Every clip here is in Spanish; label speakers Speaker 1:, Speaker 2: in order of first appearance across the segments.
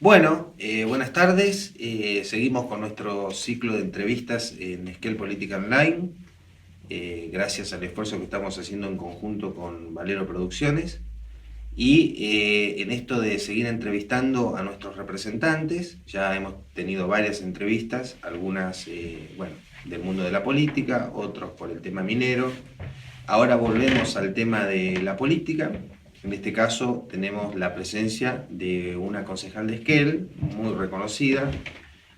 Speaker 1: Buenas tardes. Seguimos con nuestro ciclo de entrevistas en Esquel Política Online, gracias al esfuerzo que estamos haciendo en conjunto con Valero Producciones. Y en esto de seguir entrevistando a nuestros representantes, ya hemos tenido varias entrevistas, algunas del mundo de la política, otros por el tema minero. Ahora volvemos al tema de la política. En este caso tenemos la presencia de una concejal de Esquel, muy reconocida,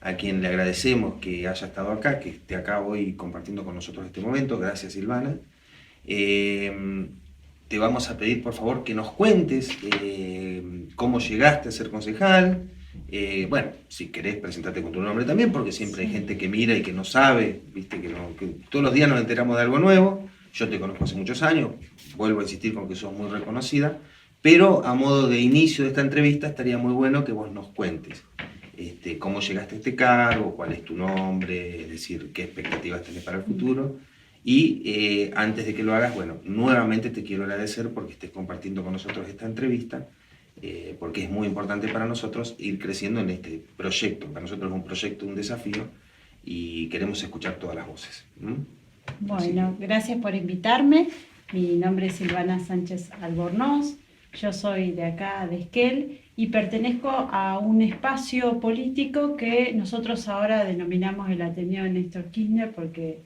Speaker 1: a quien le agradecemos que haya estado acá, que esté acá hoy compartiendo con nosotros este momento. Gracias, Silvana. Te vamos a pedir, por favor, que nos cuentes cómo llegaste a ser concejal. Si querés presentarte con tu nombre también, porque siempre hay gente que mira y que no sabe, viste, que todos los días nos enteramos de algo nuevo. Yo te conozco hace muchos años, vuelvo a insistir con que sos muy reconocida, pero a modo de inicio de esta entrevista estaría muy bueno que vos nos cuentes cómo llegaste a este cargo, cuál es tu nombre, es decir, qué expectativas tenés para el futuro. Y antes de que lo hagas, nuevamente te quiero agradecer porque estés compartiendo con nosotros esta entrevista, porque es muy importante para nosotros ir creciendo en este proyecto. Para nosotros es un proyecto, un desafío, y queremos escuchar todas las voces.
Speaker 2: Bueno, gracias por invitarme. Mi nombre es Silvana Sánchez Albornoz. Yo soy de acá, de Esquel, y pertenezco a un espacio político que nosotros ahora denominamos el Ateneo Néstor Kirchner, porque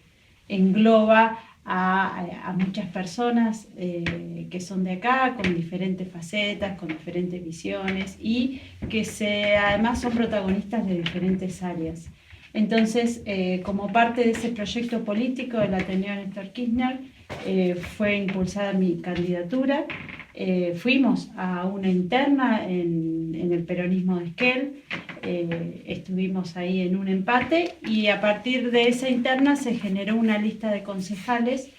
Speaker 2: engloba a muchas personas que son de acá, con diferentes facetas, con diferentes visiones, y que además son protagonistas de diferentes áreas. Entonces, como parte de ese proyecto político del Ateneo Néstor Kirchner, fue impulsada mi candidatura. Fuimos a una interna en el peronismo de Esquel, estuvimos ahí en un empate, y a partir de esa interna se generó una lista de concejales,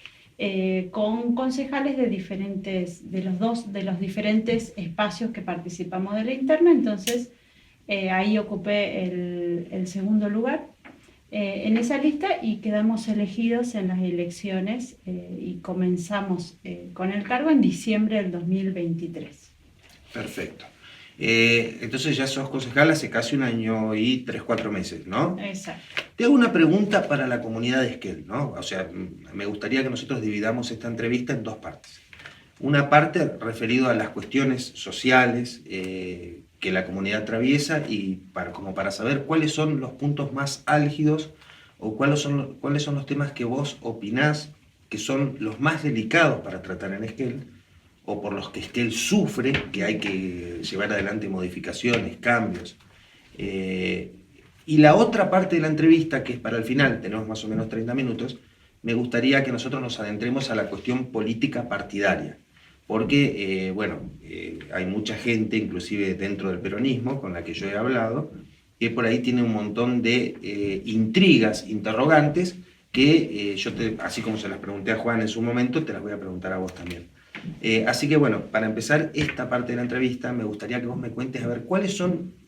Speaker 2: con concejales de los diferentes espacios que participamos de la interna. Entonces ahí ocupé el segundo lugar en esa lista, y quedamos elegidos en las elecciones, y comenzamos con el cargo en diciembre del 2023.
Speaker 1: Perfecto. Entonces ya sos concejal hace casi 1 año y 3-4 meses, ¿no?
Speaker 2: Exacto.
Speaker 1: Te hago una pregunta para la comunidad de Esquel, ¿no? O sea, me gustaría que nosotros dividamos esta entrevista en dos partes. Una parte referido a las cuestiones sociales que la comunidad atraviesa, y como para saber cuáles son los puntos más álgidos o cuáles son los temas que vos opinás que son los más delicados para tratar en Esquel, o por los que Esquel sufre, que hay que llevar adelante modificaciones, cambios. Y la otra parte de la entrevista, que es para el final, tenemos más o menos 30 minutos, me gustaría que nosotros nos adentremos a la cuestión política partidaria. Porque, hay mucha gente, inclusive dentro del peronismo, con la que yo he hablado, que por ahí tiene un montón de intrigas, interrogantes, que así como se las pregunté a Juan en su momento, te las voy a preguntar a vos también. Así que para empezar esta parte de la entrevista, me gustaría que vos me cuentes, a ver,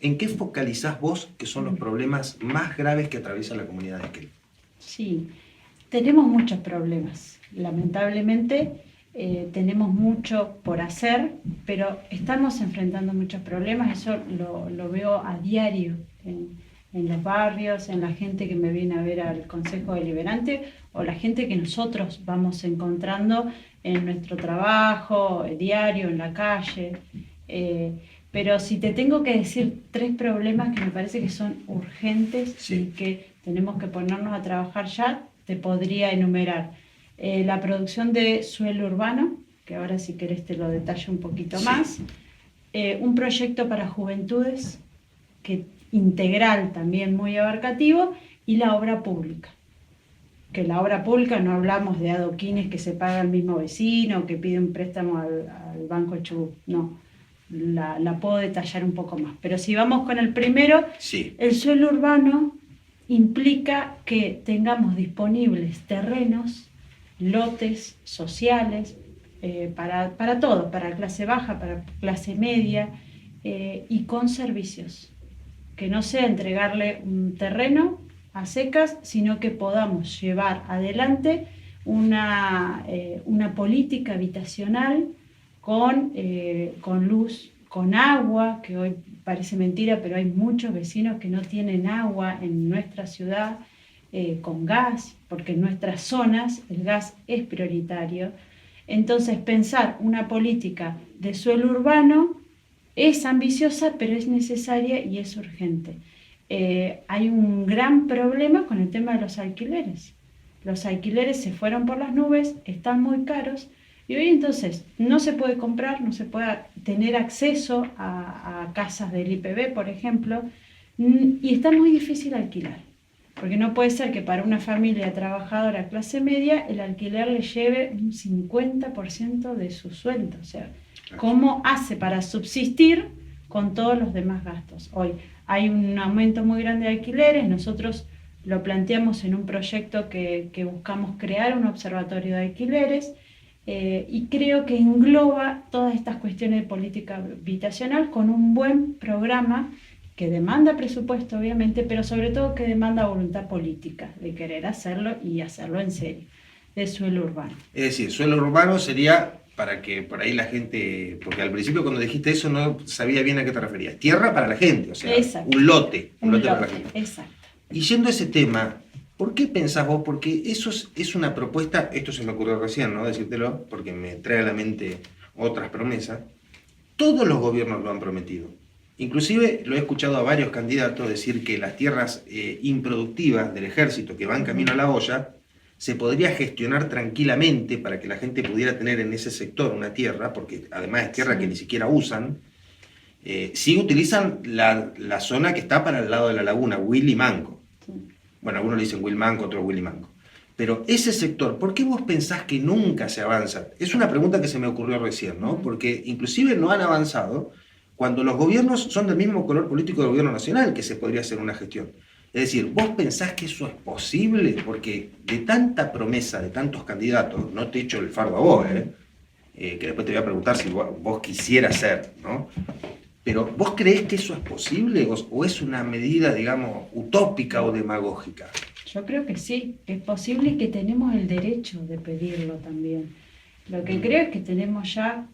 Speaker 1: en qué focalizás vos que son los problemas más graves que atraviesa la comunidad de Esquel.
Speaker 2: Sí, tenemos muchos problemas. Lamentablemente tenemos mucho por hacer, pero estamos enfrentando muchos problemas. Eso lo veo a diario en los barrios, en la gente que me viene a ver al Consejo Deliberante, o la gente que nosotros vamos encontrando en nuestro trabajo diario, en la calle. Pero si te tengo que decir 3 problemas que me parece que son urgentes,
Speaker 1: sí,
Speaker 2: y que tenemos que ponernos a trabajar ya, te podría enumerar. La producción de suelo urbano, que ahora si querés te lo detallo un poquito más. Un proyecto para juventudes, integral, también muy abarcativo, y la obra pública. Que la obra pública no hablamos de adoquines que se paga el mismo vecino, que pide un préstamo al Banco Chubut, no. La puedo detallar un poco más. Pero si vamos con el primero,
Speaker 1: sí.
Speaker 2: El suelo urbano implica que tengamos disponibles terrenos, lotes sociales, para todo, para clase baja, para clase media, y con servicios. Que no sea entregarle un terreno a secas, sino que podamos llevar adelante una política habitacional con luz, con agua, que hoy parece mentira, pero hay muchos vecinos que no tienen agua en nuestra ciudad, con gas, porque en nuestras zonas el gas es prioritario. Entonces, pensar una política de suelo urbano es ambiciosa, pero es necesaria y es urgente. Hay un gran problema con el tema de los alquileres. Los alquileres se fueron por las nubes, están muy caros, y hoy entonces no se puede comprar, no se puede tener acceso a casas del IPB, por ejemplo, y está muy difícil alquilar. Porque no puede ser que para una familia trabajadora clase media el alquiler le lleve un 50% de su sueldo. O sea, ¿cómo hace para subsistir con todos los demás gastos? Hoy hay un aumento muy grande de alquileres. Nosotros lo planteamos en un proyecto que buscamos crear un observatorio de alquileres, y creo que engloba todas estas cuestiones de política habitacional con un buen programa que demanda presupuesto, obviamente, pero sobre todo que demanda voluntad política de querer hacerlo y hacerlo en serio, de suelo urbano.
Speaker 1: Es decir, suelo urbano sería, para que por ahí la gente, porque al principio cuando dijiste eso no sabía bien a qué te referías, tierra para la gente, o sea,
Speaker 2: exacto.
Speaker 1: un lote
Speaker 2: Un lote
Speaker 1: para la gente.
Speaker 2: Exacto.
Speaker 1: Y yendo a ese tema, ¿por qué pensás vos? Porque eso es una propuesta, esto se me ocurrió recién, ¿no? Decírtelo, porque me trae a la mente otras promesas. Todos los gobiernos lo han prometido. Inclusive lo he escuchado a varios candidatos decir que las tierras improductivas del ejército que van camino a la olla se podría gestionar tranquilamente para que la gente pudiera tener en ese sector una tierra, porque además es tierra que ni siquiera usan. Sí utilizan la zona que está para el lado de la laguna, Willy Manco. Bueno, algunos le dicen Will Manco, otros Willy Manco. Pero ese sector, ¿por qué vos pensás que nunca se avanza? Es una pregunta que se me ocurrió recién, ¿no? Porque inclusive no han avanzado cuando los gobiernos son del mismo color político del gobierno nacional, que se podría hacer una gestión. Es decir, ¿vos pensás que eso es posible? Porque de tanta promesa, de tantos candidatos, no te echo el fardo a vos, que después te voy a preguntar si vos quisieras ser, ¿no? Pero ¿vos creés que eso es posible o es una medida, digamos, utópica o demagógica?
Speaker 2: Yo creo que sí, que es posible y que tenemos el derecho de pedirlo también. Lo que creo es que tenemos ya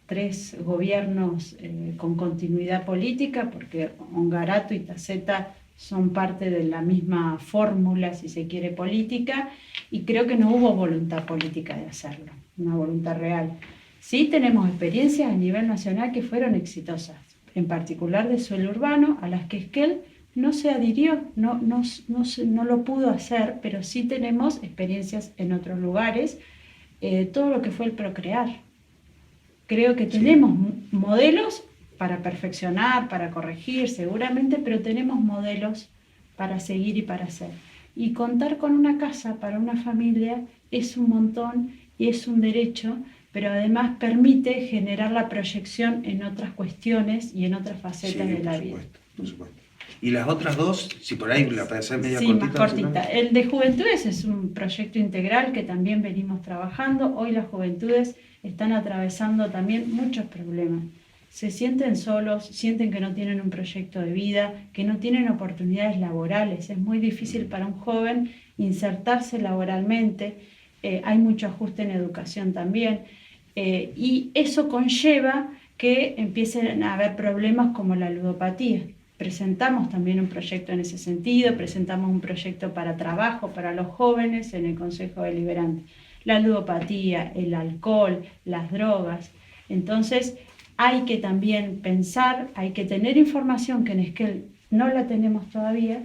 Speaker 2: 3 gobiernos con continuidad política, porque Hongarato y Taceta son parte de la misma fórmula, si se quiere, política, y creo que no hubo voluntad política de hacerlo, una voluntad real. Sí tenemos experiencias a nivel nacional que fueron exitosas, en particular de suelo urbano, a las que Esquel no se adhirió, no lo pudo hacer, pero sí tenemos experiencias en otros lugares, todo lo que fue el procrear. Creo que tenemos modelos para perfeccionar, para corregir, seguramente, pero tenemos modelos para seguir y para hacer. Y contar con una casa para una familia es un montón y es un derecho, pero además permite generar la proyección en otras cuestiones y en otras facetas de la vida.
Speaker 1: Por supuesto. Y las otras dos, si por ahí la puede hacer media cortita.
Speaker 2: Sí, más cortita. El de juventudes es un proyecto integral que también venimos trabajando. Hoy las juventudes están atravesando también muchos problemas. Se sienten solos, sienten que no tienen un proyecto de vida, que no tienen oportunidades laborales. Es muy difícil para un joven insertarse laboralmente. Hay mucho ajuste en educación también. Y eso conlleva que empiecen a haber problemas como la ludopatía. Presentamos también un proyecto en ese sentido, presentamos un proyecto para trabajo para los jóvenes en el Consejo Deliberante. La ludopatía, el alcohol, las drogas. Entonces hay que también pensar, hay que tener información que en Esquel no la tenemos todavía,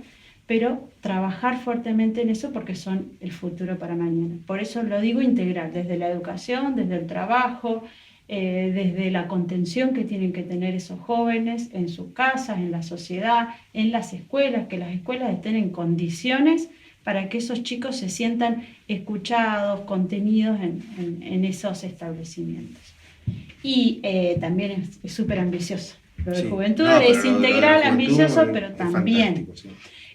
Speaker 2: pero trabajar fuertemente en eso porque son el futuro para mañana. Por eso lo digo integral, desde la educación, desde el trabajo, desde la contención que tienen que tener esos jóvenes en sus casas, en la sociedad, en las escuelas, que las escuelas estén en condiciones para que esos chicos se sientan escuchados, contenidos en esos establecimientos. Y también es súper ambicioso. Lo de juventud es integral, ambicioso, pero también. Sí.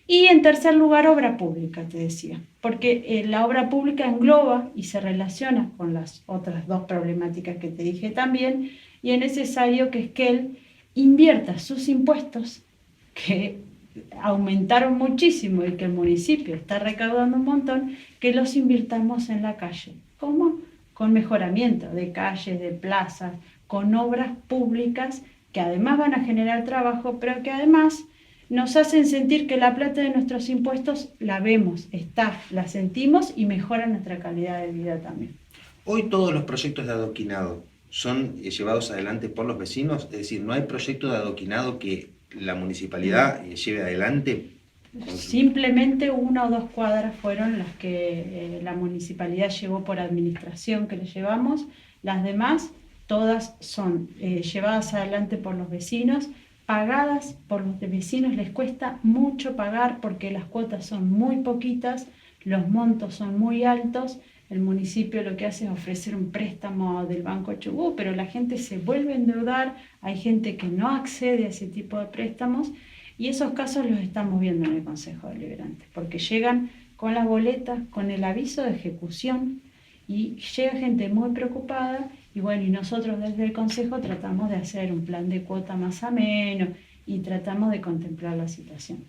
Speaker 2: Y en tercer lugar, obra pública, te decía, porque la obra pública engloba y se relaciona con las otras 2 problemáticas que te dije también, y es necesario que Esquel invierta sus impuestos, que aumentaron muchísimo y que el municipio está recaudando un montón, que los invirtamos en la calle. ¿Cómo? Con mejoramiento de calles, de plazas, con obras públicas que además van a generar trabajo, pero que además nos hacen sentir que la plata de nuestros impuestos la vemos, está, la sentimos y mejora nuestra calidad de vida también.
Speaker 1: Hoy todos los proyectos de adoquinado son llevados adelante por los vecinos, es decir, no hay proyecto de adoquinado que la municipalidad lleve adelante.
Speaker 2: Simplemente 1 o 2 cuadras fueron las que la municipalidad llevó por administración que le llevamos, las demás todas son llevadas adelante por los vecinos, pagadas por los vecinos. Les cuesta mucho pagar porque las cuotas son muy poquitas, los montos son muy altos. El municipio lo que hace es ofrecer un préstamo del Banco Chubut, pero la gente se vuelve a endeudar, hay gente que no accede a ese tipo de préstamos, y esos casos los estamos viendo en el Consejo Deliberante, porque llegan con las boletas, con el aviso de ejecución, y llega gente muy preocupada, y bueno, y nosotros desde el Consejo tratamos de hacer un plan de cuota más ameno, y tratamos de contemplar la situación.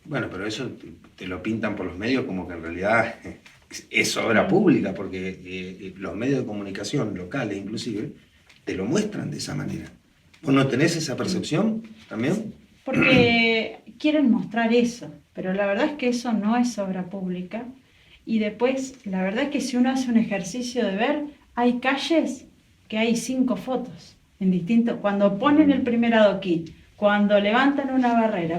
Speaker 1: Bueno, pero eso te lo pintan por los medios como que en realidad es obra pública, porque los medios de comunicación locales inclusive te lo muestran de esa manera. ¿Vos no tenés esa percepción también?
Speaker 2: Porque quieren mostrar eso, pero la verdad es que eso no es obra pública. Y después, la verdad es que si uno hace un ejercicio de ver, hay calles que hay 5 fotos en distintos, cuando ponen el primer adoquín, cuando levantan una barrera,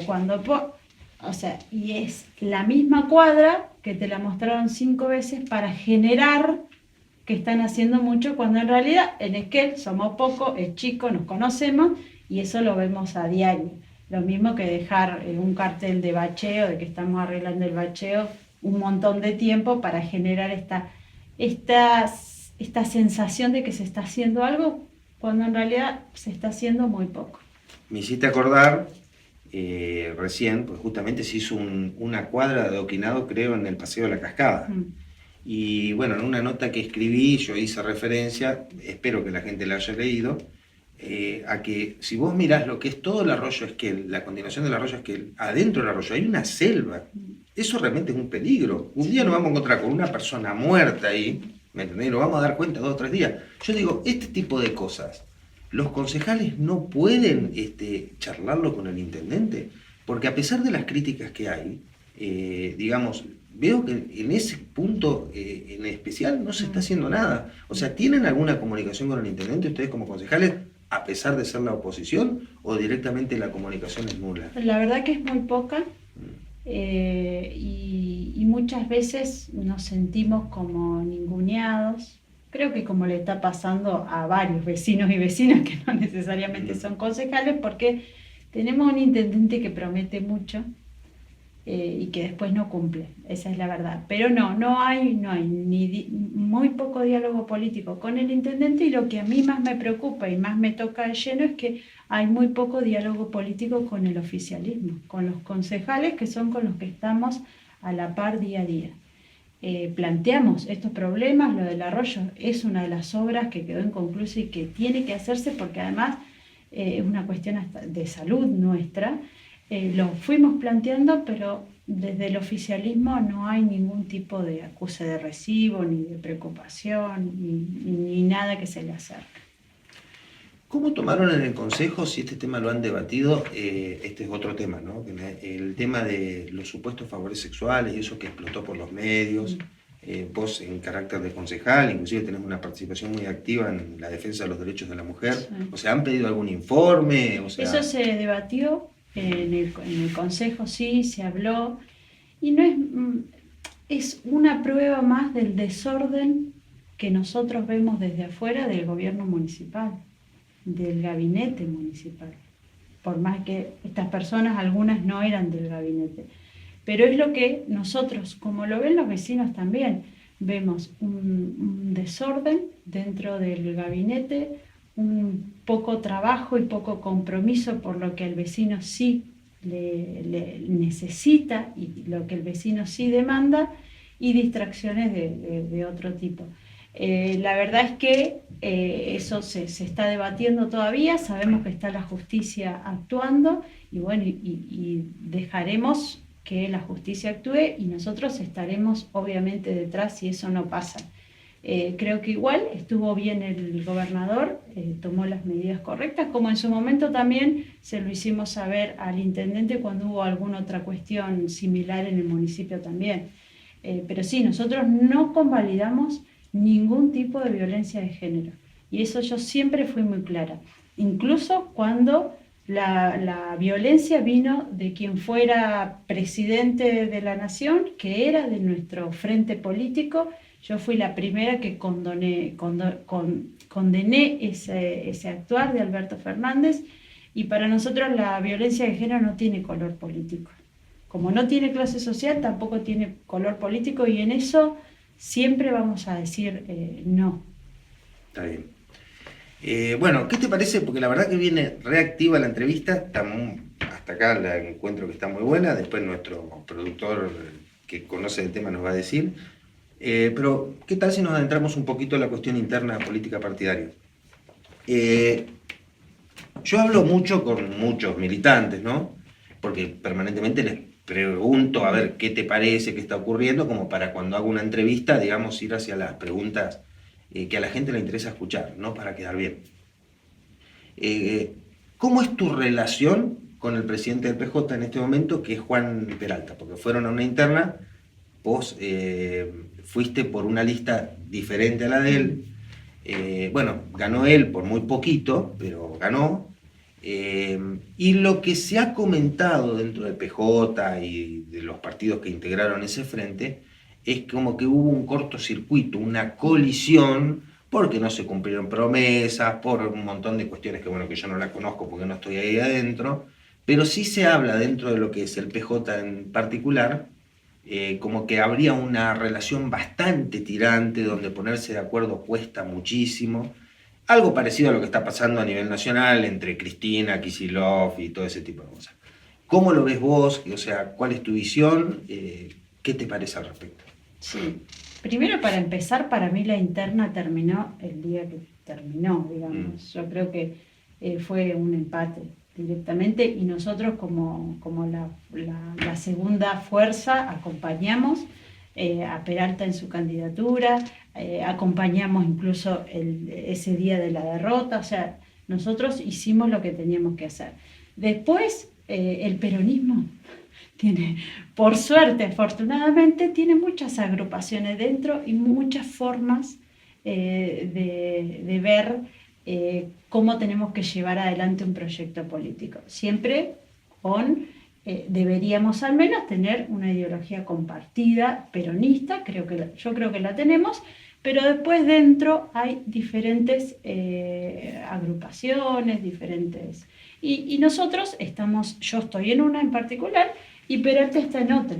Speaker 2: o sea, y es la misma cuadra que te la mostraron 5 veces para generar que están haciendo mucho, cuando en realidad en Esquel somos pocos, es chico, nos conocemos y eso lo vemos a diario. Lo mismo que dejar un cartel de bacheo, de que estamos arreglando el bacheo un montón de tiempo para generar esta sensación de que se está haciendo algo, cuando en realidad se está haciendo muy poco.
Speaker 1: Me hiciste acordar recién, pues justamente se hizo una cuadra de adoquinado, creo, en el Paseo de la Cascada. Y bueno, en una nota que escribí, yo hice referencia, espero que la gente la haya leído, a que si vos mirás lo que es todo el arroyo Esquel, la continuación del arroyo Esquel, adentro del arroyo hay una selva. Eso realmente es un peligro. Un día nos vamos a encontrar con una persona muerta ahí, ¿me entendés? Nos vamos a dar cuenta 2 o 3 días. Yo digo, este tipo de cosas, los concejales no pueden charlarlo con el intendente, porque a pesar de las críticas que hay, digamos, veo que en ese punto en especial no se está haciendo nada. O sea, ¿tienen alguna comunicación con el intendente ustedes como concejales, a pesar de ser la oposición, o directamente la comunicación es nula?
Speaker 2: La verdad que es muy poca, y muchas veces nos sentimos como ninguneados. Creo que como le está pasando a varios vecinos y vecinas que no necesariamente son concejales, porque tenemos un intendente que promete mucho y que después no cumple, esa es la verdad. Pero no hay muy poco diálogo político con el intendente, y lo que a mí más me preocupa y más me toca de lleno es que hay muy poco diálogo político con el oficialismo, con los concejales que son con los que estamos a la par día a día. Planteamos estos problemas, lo del arroyo es una de las obras que quedó inconclusa y que tiene que hacerse porque además es una cuestión hasta de salud nuestra. Lo fuimos planteando, pero desde el oficialismo no hay ningún tipo de acuse de recibo, ni de preocupación, ni nada que se le acerque.
Speaker 1: ¿Cómo tomaron en el Consejo, si este tema lo han debatido? Este es otro tema, ¿no? El tema de los supuestos favores sexuales y eso que explotó por los medios. Vos en carácter de concejal, inclusive tenés una participación muy activa en la defensa de los derechos de la mujer. Sí. O sea, ¿han pedido algún informe? O sea...
Speaker 2: Eso se debatió en el Consejo, sí, se habló. Y no es una prueba más del desorden que nosotros vemos desde afuera del gobierno municipal, del gabinete municipal, por más que estas personas, algunas no eran del gabinete, pero es lo que nosotros, como lo ven los vecinos también, vemos un desorden dentro del gabinete, un poco trabajo y poco compromiso por lo que el vecino sí le necesita y lo que el vecino sí demanda, y distracciones de otro tipo. La verdad es que eso se está debatiendo todavía, sabemos que está la justicia actuando y bueno, y dejaremos que la justicia actúe y nosotros estaremos obviamente detrás si eso no pasa. Creo que igual estuvo bien el gobernador, tomó las medidas correctas, como en su momento también se lo hicimos saber al intendente cuando hubo alguna otra cuestión similar en el municipio también. Pero sí, nosotros no convalidamos ningún tipo de violencia de género. Y eso yo siempre fui muy clara. Incluso cuando la violencia vino de quien fuera presidente de la nación, que era de nuestro frente político. Yo fui la primera que condené ese actuar de Alberto Fernández, y para nosotros la violencia de género no tiene color político. Como no tiene clase social, tampoco tiene color político, y en eso siempre vamos a decir no.
Speaker 1: Está bien. Bueno, ¿qué te parece? Porque la verdad que viene reactiva la entrevista, hasta acá la encuentro que está muy buena, después nuestro productor que conoce el tema nos va a decir. Pero, ¿qué tal si nos adentramos un poquito en la cuestión interna política partidaria? Yo hablo mucho con muchos militantes, ¿no? Porque permanentemente les pregunto a ver qué te parece, qué está ocurriendo, como para cuando hago una entrevista, digamos, ir hacia las preguntas que a la gente le interesa escuchar, ¿no? Para quedar bien. ¿Cómo es tu relación con el presidente del PJ en este momento, que es Juan Peralta? Porque fueron a una interna, vos fuiste por una lista diferente a la de él. Bueno, ganó él por muy poquito, pero ganó. Y lo que se ha comentado dentro del PJ y de los partidos que integraron ese frente es como que hubo un cortocircuito, una colisión, porque no se cumplieron promesas, por un montón de cuestiones que, bueno, que yo no la conozco porque no estoy ahí adentro, pero sí se habla dentro de lo que es el PJ en particular, como que habría una relación bastante tirante, donde ponerse de acuerdo cuesta muchísimo. Algo parecido a lo que está pasando a nivel nacional entre Cristina, Kicillof y todo ese tipo de cosas. ¿Cómo lo ves vos? O sea, ¿cuál es tu visión? ¿Qué te parece al respecto?
Speaker 2: Sí. Primero, para empezar, para mí la interna terminó el día que terminó, digamos. Yo creo que fue un empate directamente, y nosotros como la segunda fuerza acompañamos a Peralta en su candidatura, acompañamos incluso ese día de la derrota. O sea, nosotros hicimos lo que teníamos que hacer. Después, el peronismo tiene, por suerte, afortunadamente, tiene muchas agrupaciones dentro y muchas formas de ver cómo tenemos que llevar adelante un proyecto político. Siempre deberíamos al menos tener una ideología compartida, peronista. Yo creo que la tenemos, pero después dentro hay diferentes agrupaciones, diferentes. Y nosotros yo estoy en una en particular, y Peralta está en otra.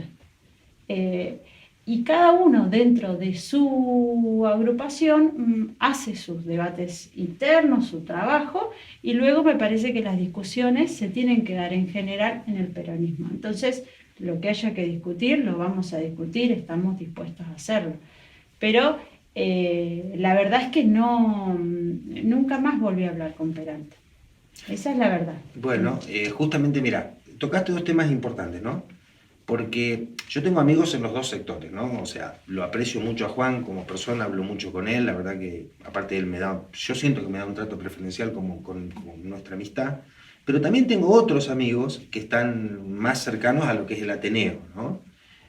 Speaker 2: Y cada uno dentro de su agrupación hace sus debates internos, su trabajo, y luego me parece que las discusiones se tienen que dar en general en el peronismo. Entonces, lo que haya que discutir, lo vamos a discutir, estamos dispuestos a hacerlo. Pero la verdad es que nunca más volví a hablar con Peralta. Esa es la verdad.
Speaker 1: Bueno, justamente, mira, tocaste dos temas importantes, ¿no? Porque yo tengo amigos en los dos sectores, ¿no? O sea, lo aprecio mucho a Juan como persona, hablo mucho con él, la verdad que aparte él yo siento que me da un trato preferencial como con nuestra amistad, pero también tengo otros amigos que están más cercanos a lo que es el Ateneo, ¿no?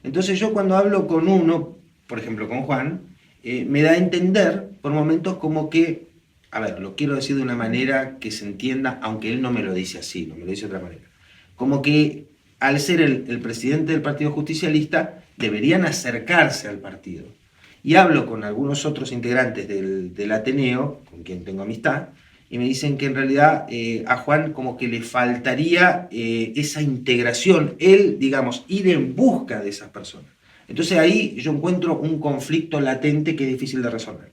Speaker 1: Entonces yo cuando hablo con uno, por ejemplo con Juan, me da a entender por momentos como que, a ver, lo quiero decir de una manera que se entienda, aunque él no me lo dice así, no me lo dice de otra manera, como que al ser el presidente del Partido Justicialista, deberían acercarse al partido. Y hablo con algunos otros integrantes del Ateneo, con quien tengo amistad, y me dicen que en realidad a Juan como que le faltaría esa integración, él, digamos, ir en busca de esas personas. Entonces ahí yo encuentro un conflicto latente que es difícil de resolver.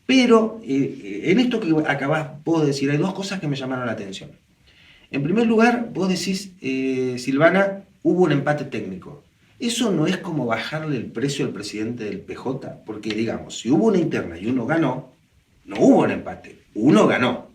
Speaker 1: Pero en esto que acabás vos de decir, hay dos cosas que me llamaron la atención. En primer lugar, vos decís, Silvana, hubo un empate técnico. Eso no es como bajarle el precio al presidente del PJ, porque digamos, si hubo una interna y uno ganó, no hubo un empate, uno ganó.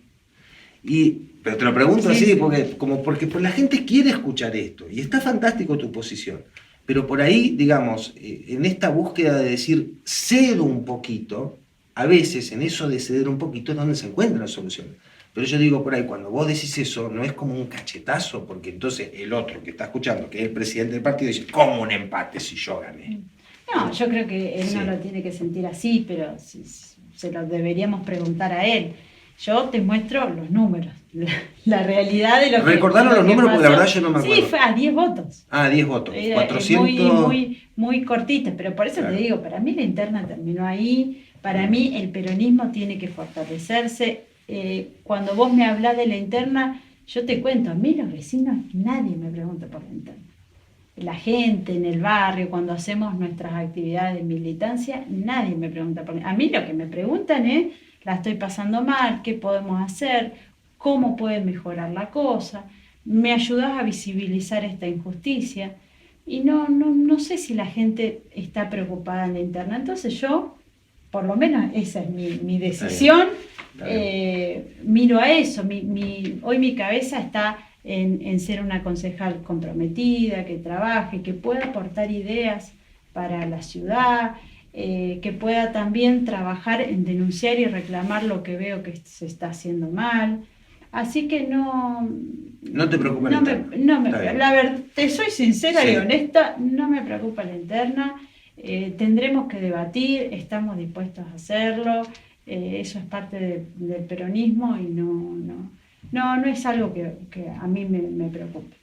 Speaker 1: Pero te lo pregunto así, sí. Porque la gente quiere escuchar esto, y está fantástico tu posición. Pero por ahí, digamos, en esta búsqueda de decir, cedo un poquito, a veces en eso de ceder un poquito es donde se encuentra la solución. Pero yo digo por ahí, cuando vos decís eso, no es como un cachetazo, porque entonces el otro que está escuchando, que es el presidente del partido, dice, ¿cómo un empate si yo gané?
Speaker 2: No, yo creo que él
Speaker 1: Sí.
Speaker 2: no lo tiene que sentir así, pero se lo deberíamos preguntar a él. Yo te muestro los números, la realidad de lo que
Speaker 1: Recordaron los números porque la verdad yo no me acuerdo.
Speaker 2: Sí, fue a 10 votos.
Speaker 1: 10 votos.
Speaker 2: Era
Speaker 1: 400...
Speaker 2: muy cortita, pero por eso
Speaker 1: Claro.
Speaker 2: te digo, para mí la interna terminó ahí, para mí el peronismo tiene que fortalecerse. Cuando vos me hablás de la interna, yo te cuento, a mí los vecinos, nadie me pregunta por la interna. La gente en el barrio, cuando hacemos nuestras actividades de militancia, nadie me pregunta por la interna. A mí lo que me preguntan es, la estoy pasando mal, ¿qué podemos hacer? ¿Cómo puede mejorar la cosa? ¿Me ayudás a visibilizar esta injusticia? Y no sé si la gente está preocupada en la interna. Entonces yo, por lo menos esa es mi decisión,
Speaker 1: Está bien.
Speaker 2: miro a eso. Hoy mi cabeza está en ser una concejal comprometida, que trabaje, que pueda aportar ideas para la ciudad, que pueda también trabajar en denunciar y reclamar lo que veo que se está haciendo mal. Así que no
Speaker 1: te preocupa la interna.
Speaker 2: la verdad, te soy sincera
Speaker 1: Sí.
Speaker 2: y honesta, no me preocupa la interna. Tendremos que debatir, estamos dispuestos a hacerlo. Eso es parte del peronismo y no es algo que a mí me preocupe.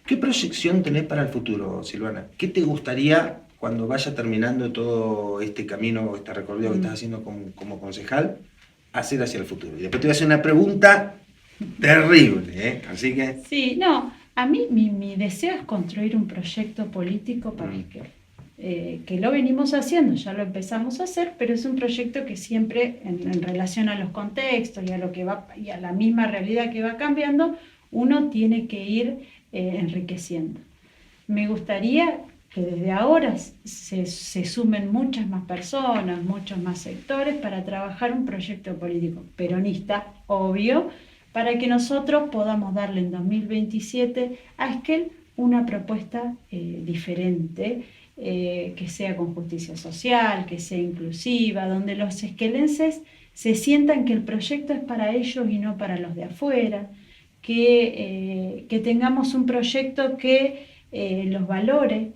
Speaker 1: ¿Qué proyección tenés para el futuro, Silvana? ¿Qué te gustaría, cuando vaya terminando todo este camino, este recorrido que estás haciendo como concejal, hacer hacia el futuro? Y después te voy a hacer una pregunta terrible, ¿eh? Así que...
Speaker 2: Sí, no, a mí mi deseo es construir un proyecto político para Esquel. Que lo venimos haciendo, ya lo empezamos a hacer, pero es un proyecto que siempre en relación a los contextos y a lo que va y a la misma realidad que va cambiando, uno tiene que ir enriqueciendo. Me gustaría que desde ahora se sumen muchas más personas, muchos más sectores para trabajar un proyecto político peronista, obvio, para que nosotros podamos darle en 2027 a Esquel una propuesta diferente, que sea con justicia social, que sea inclusiva, donde los esquelenses se sientan que el proyecto es para ellos y no para los de afuera, que tengamos un proyecto que los valore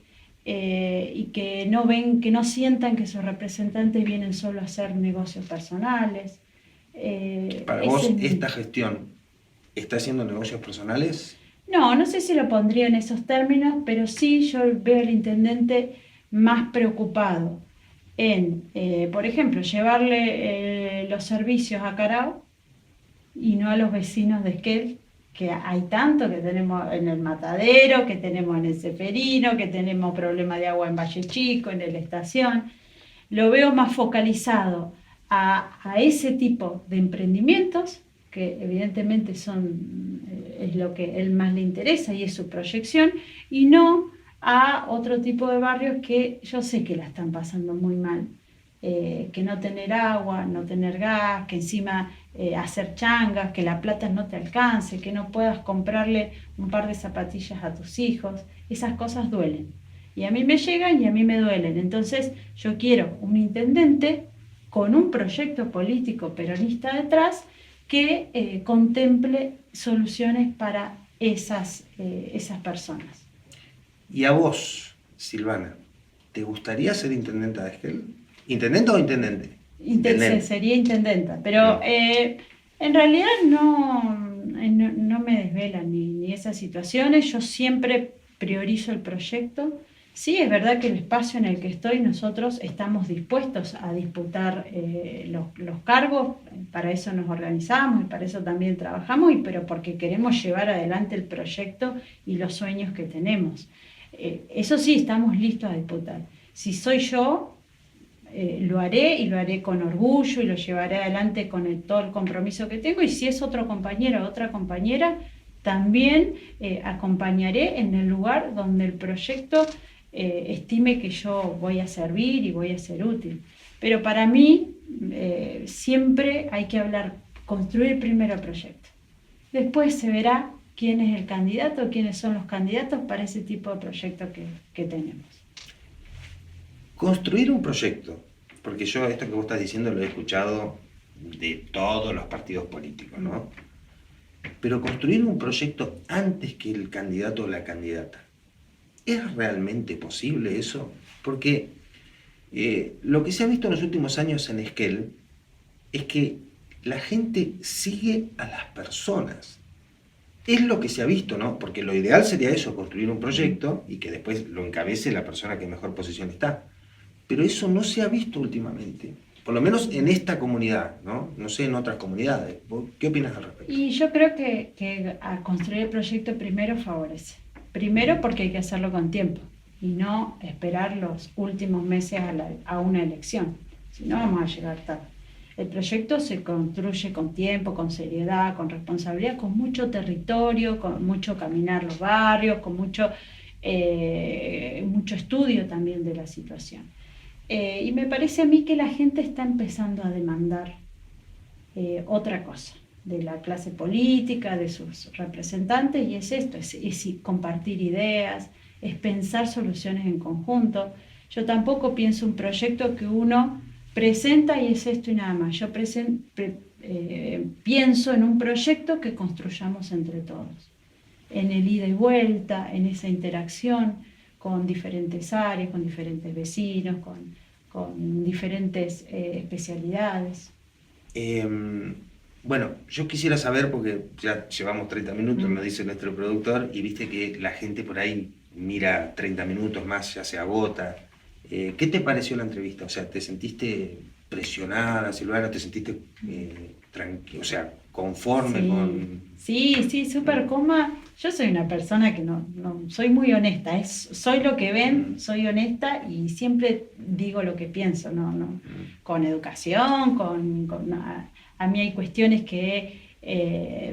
Speaker 2: y que no sientan que sus representantes vienen solo a hacer negocios personales.
Speaker 1: Para vos, ¿esta gestión está haciendo negocios personales?
Speaker 2: No sé si lo pondría en esos términos, pero sí yo veo al intendente más preocupado en, por ejemplo, llevarle los servicios a Carao y no a los vecinos de Esquel, que hay tanto, que tenemos en el Matadero, que tenemos en el Ceferino, que tenemos problema de agua en Valle Chico, en la estación. Lo veo más focalizado a ese tipo de emprendimientos, que evidentemente es lo que él más le interesa y es su proyección, y no a otro tipo de barrios que yo sé que la están pasando muy mal, que no tener agua, no tener gas, que encima hacer changas, que la plata no te alcance, que no puedas comprarle un par de zapatillas a tus hijos. Esas cosas duelen. Y a mí me llegan y a mí me duelen. Entonces yo quiero un intendente con un proyecto político peronista detrás que contemple soluciones para esas personas.
Speaker 1: ¿Y a vos, Silvana, te gustaría ser intendenta de Esquel? ¿Intendente o intendente?
Speaker 2: Sería intendenta, pero en realidad no me desvelan ni esas situaciones. Yo siempre priorizo el proyecto. Sí, es verdad que el espacio en el que estoy, nosotros estamos dispuestos a disputar los cargos, para eso nos organizamos y para eso también trabajamos, pero porque queremos llevar adelante el proyecto y los sueños que tenemos. Eso sí, estamos listos a disputar. Si soy yo, lo haré y lo haré con orgullo y lo llevaré adelante con todo el compromiso que tengo, y si es otro compañero o otra compañera, también acompañaré en el lugar donde el proyecto estime que yo voy a servir y voy a ser útil. Pero para mí siempre hay que construir primero el proyecto. Después se verá quién es el candidato, quiénes son los candidatos para ese tipo de proyecto que tenemos.
Speaker 1: Construir un proyecto porque yo esto que vos estás diciendo lo he escuchado de todos los partidos políticos, ¿no? Pero construir un proyecto antes que el candidato o la candidata, ¿es realmente posible eso? Porque lo que se ha visto en los últimos años en Esquel es que la gente sigue a las personas. Es lo que se ha visto, ¿no? Porque lo ideal sería eso, construir un proyecto y que después lo encabece la persona que en mejor posición está. Pero eso no se ha visto últimamente, por lo menos en esta comunidad, ¿no? No sé en otras comunidades. ¿Vos qué opinas al respecto?
Speaker 2: Y yo creo que a construir el proyecto primero favorece. Primero porque hay que hacerlo con tiempo y no esperar los últimos meses a una elección. Si no, vamos a llegar tarde. El proyecto se construye con tiempo, con seriedad, con responsabilidad, con mucho territorio, con mucho caminar los barrios, con mucho estudio también de la situación. Y me parece a mí que la gente está empezando a demandar otra cosa de la clase política, de sus representantes, y es esto, es compartir ideas, es pensar soluciones en conjunto. Yo tampoco pienso un proyecto que uno presenta y es esto y nada más. Yo pienso en un proyecto que construyamos entre todos, en el ida y vuelta, en esa interacción con diferentes áreas, con diferentes vecinos, con diferentes especialidades.
Speaker 1: Bueno, yo quisiera saber, porque ya llevamos 30 minutos, nos dice nuestro productor, y viste que la gente por ahí mira 30 minutos más, ya se agota. ¿Qué te pareció la entrevista? O sea, ¿te sentiste presionada, Silvana? ¿Te sentiste tranquila, o sea, conforme con...?
Speaker 2: Sí, súper cómoda. Yo soy una persona que no soy muy honesta, soy lo que ven, soy honesta y siempre digo lo que pienso, con educación, a mí hay cuestiones que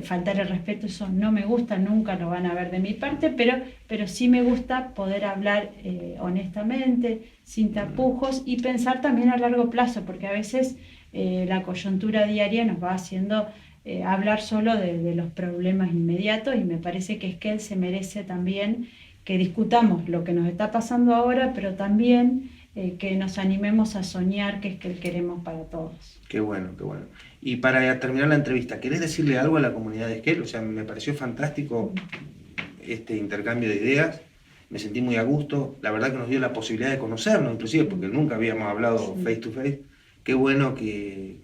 Speaker 2: faltar el respeto, eso no me gusta, nunca lo van a ver de mi parte, pero sí me gusta poder hablar honestamente, sin tapujos y pensar también a largo plazo, porque a veces la coyuntura diaria nos va haciendo hablar solo de los problemas inmediatos y me parece que Esquel se merece también que discutamos lo que nos está pasando ahora, pero también que nos animemos a soñar que Esquel queremos para todos.
Speaker 1: Qué bueno, qué bueno. Y para terminar la entrevista, ¿querés decirle algo a la comunidad de Esquel? O sea, me pareció fantástico este intercambio de ideas, me sentí muy a gusto, la verdad que nos dio la posibilidad de conocernos, inclusive porque nunca habíamos hablado face to face. Qué bueno que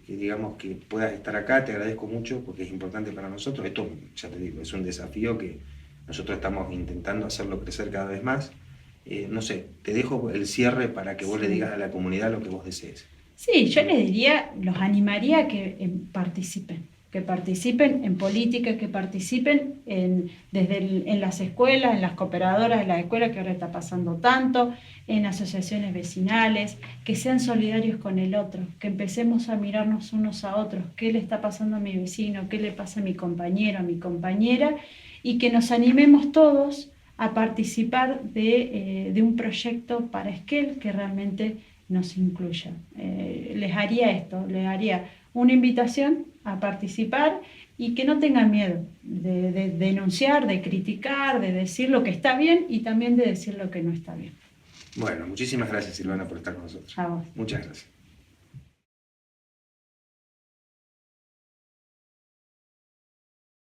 Speaker 1: digamos que puedas estar acá, te agradezco mucho porque es importante para nosotros. Esto, ya te digo, es un desafío que nosotros estamos intentando hacerlo crecer cada vez más. No sé, te dejo el cierre para que vos le digas a la comunidad lo que vos desees.
Speaker 2: Sí, yo les diría, los animaría a que participen en política, que participen en las escuelas, en las cooperadoras de las escuelas que ahora está pasando tanto, en asociaciones vecinales, que sean solidarios con el otro, que empecemos a mirarnos unos a otros, qué le está pasando a mi vecino, qué le pasa a mi compañero, a mi compañera, y que nos animemos todos a participar de un proyecto para Esquel que realmente nos incluya. Les haría una invitación a participar y que no tengan miedo de denunciar, de criticar, de decir lo que está bien y también de decir lo que no está bien.
Speaker 1: Bueno, muchísimas gracias, Silvana, por estar con nosotros.
Speaker 2: A vos.
Speaker 1: Muchas gracias.